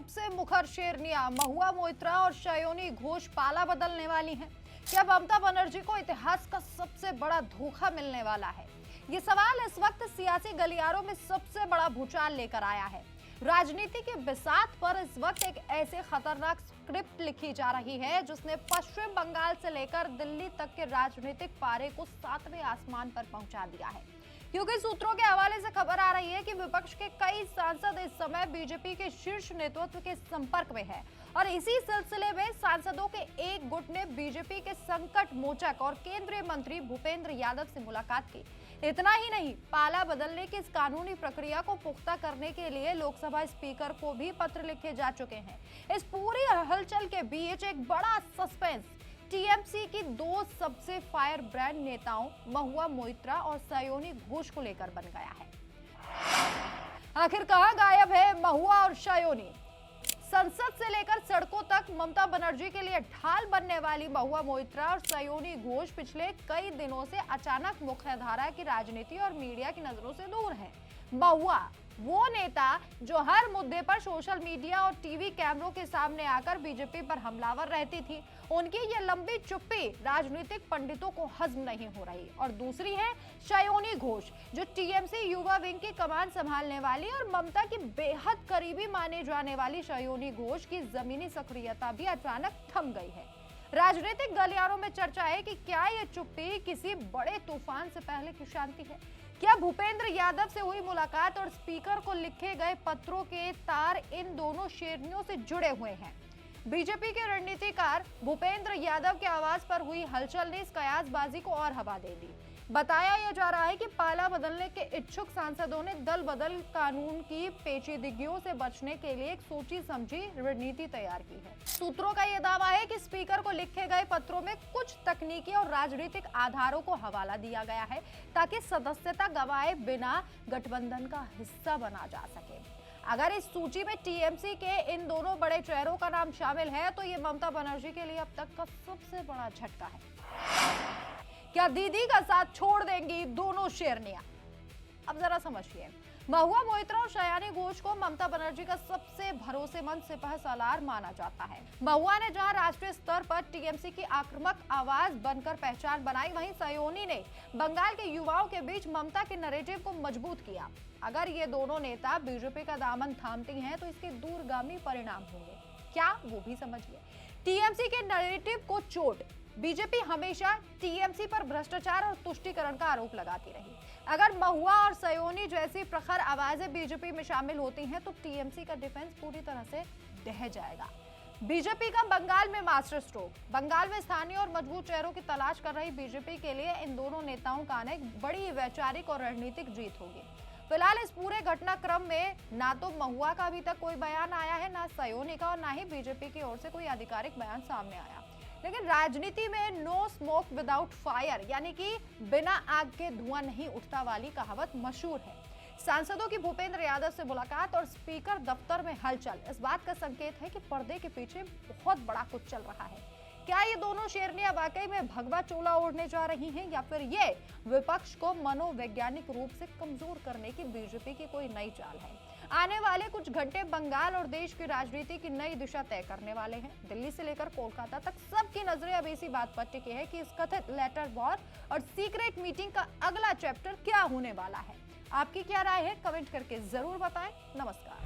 सबसे मुखर शेरनियां महुआ मोइत्रा और शयोनी घोष पाला बदलने वाली हैं। क्या ममता बनर्जी को इतिहास का सबसे बड़ा धोखा मिलने वाला है? ये सवाल इस वक्त सियासी गलियारों में सबसे बड़ा भूचाल लेकर आया है। राजनीति के बिसात पर इस वक्त एक ऐसे खतरनाक स्क्रिप्ट लिखी जा रही है जिसने पश्चिम बंगाल से लेकर दिल्ली तक के राजनीतिक पारे को सातवें आसमान पर पहुंचा दिया है। क्योंकि सूत्रों के हवाले से खबर आ रही है कि विपक्ष के कई सांसद इस समय बीजेपी के शीर्ष नेतृत्व के संपर्क में है और इसी सिलसिले में सांसदों के एक गुट ने बीजेपी के संकट मोचक और केंद्रीय मंत्री भूपेंद्र यादव से मुलाकात की। इतना ही नहीं, पाला बदलने की इस कानूनी प्रक्रिया को पुख्ता करने के लिए लोकसभा स्पीकर को भी पत्र लिखे जा चुके हैं। इस पूरी हलचल के बीच एक बड़ा सस्पेंस टीएमसी की दो सबसे फायर ब्रांड नेताओं महुआ मोइत्रा और शयोनी घोष को लेकर बन गया है। आखिर कहां गायब है महुआ और शयोनी? संसद से लेकर सड़कों तक ममता बनर्जी के लिए ढाल बनने वाली महुआ मोइत्रा और शयोनी घोष पिछले कई दिनों से अचानक मुख्यधारा की राजनीति और मीडिया की नजरों से दूर हैं। महुआ वो नेता जो हर मुद्दे पर सोशल मीडिया और टीवी कैमरों के सामने आकर बीजेपी पर हमलावर रहती थी। उनकी ये लंबी चुप्पी राजनीतिक पंडितों को हजम नहीं हो रही। और दूसरी है शयोनी घोष, जो टीएमसी युवा विंग की कमान संभालने वाली और ममता की बेहद करीबी माने जाने वाली शयोनी घोष की जमीनी सक्रियता भी अचानक थम गई है। राजनीतिक गलियारों में चर्चा है कि क्या ये चुप्पी किसी बड़े तूफान से पहले की शांति है? क्या भूपेंद्र यादव से हुई मुलाकात और स्पीकर को लिखे गए पत्रों के तार इन दोनों शेरनियों से जुड़े हुए हैं? बीजेपी के रणनीतिकार भूपेंद्र यादव की आवाज पर हुई हलचल ने इस कयासबाजी को और हवा दे दी। बताया यह जा रहा है कि पाला बदलने के इच्छुक सांसदों ने दल बदल कानून की पेचीदगियों से बचने के लिए एक सोची समझी रणनीति तैयार की है। सूत्रों का यह दावा है कि स्पीकर को लिखे गए पत्रों में कुछ तकनीकी और राजनीतिक आधारों को हवाला दिया गया है ताकि सदस्यता गंवाए बिना गठबंधन का हिस्सा बना जा सके। अगर इस सूची में टीएमसी के इन दोनों बड़े चेहरों का नाम शामिल है तो ये ममता बनर्जी के लिए अब तक का सबसे बड़ा झटका है। क्या दीदी का साथ छोड़ देंगी दोनों शेरनियां? अब जरा समझिए, महुआ मोइत्रा और शयोनी घोष को ममता बनर्जी का सबसे भरोसेमंद सिपहसालार माना जाता है। महुआ ने जहां राष्ट्रीय स्तर पर टीएमसी की आक्रामक आवाज बनकर पहचान बनाई, वहीं शयोनी ने बंगाल के युवाओं के बीच ममता के नैरेटिव को मजबूत किया। अगर ये दोनों नेता बीजेपी का दामन थामती हैं तो इसके दूरगामी परिणाम होंगे। क्या, वो भी समझिए। टीएमसी के नैरेटिव को चोट। बीजेपी हमेशा टीएमसी पर भ्रष्टाचार और तुष्टीकरण का आरोप लगाती रही। अगर महुआ और शयोनी जैसी प्रखर आवाजें बीजेपी में शामिल होती हैं तो टीएमसी का डिफेंस पूरी तरह से ढह जाएगा। बीजेपी का बंगाल में मास्टर स्ट्रोक। बंगाल में स्थानीय और मजबूत चेहरों की तलाश कर रही बीजेपी के लिए इन दोनों नेताओं का आना एक बड़ी वैचारिक और रणनीतिक जीत होगी। फिलहाल इस पूरे घटनाक्रम में ना तो महुआ का अभी तक कोई बयान आया है, ना शयोनी का, और ना ही बीजेपी की ओर से कोई आधिकारिक बयान सामने आया। लेकिन राजनीति में नो स्मोक विदाउट फायर, यानी कि बिना आग के धुआं नहीं उठता वाली कहावत मशहूर है। सांसदों की भूपेंद्र यादव से मुलाकात और स्पीकर दफ्तर में हलचल इस बात का संकेत है कि पर्दे के पीछे बहुत बड़ा कुछ चल रहा है। क्या ये दोनों शेरनियां वाकई में भगवा चोला ओढ़ने जा रही हैं या फिर ये विपक्ष को मनोवैज्ञानिक रूप से कमजोर करने की बीजेपी की कोई नई चाल है? आने वाले कुछ घंटे बंगाल और देश की राजनीति की नई दिशा तय करने वाले हैं। दिल्ली से लेकर कोलकाता तक सबकी नजरें अब इसी बात पर टिकी है कि इस कथित लेटर वॉर और सीक्रेट मीटिंग का अगला चैप्टर क्या होने वाला है। आपकी क्या राय है? कमेंट करके जरूर बताएं। नमस्कार।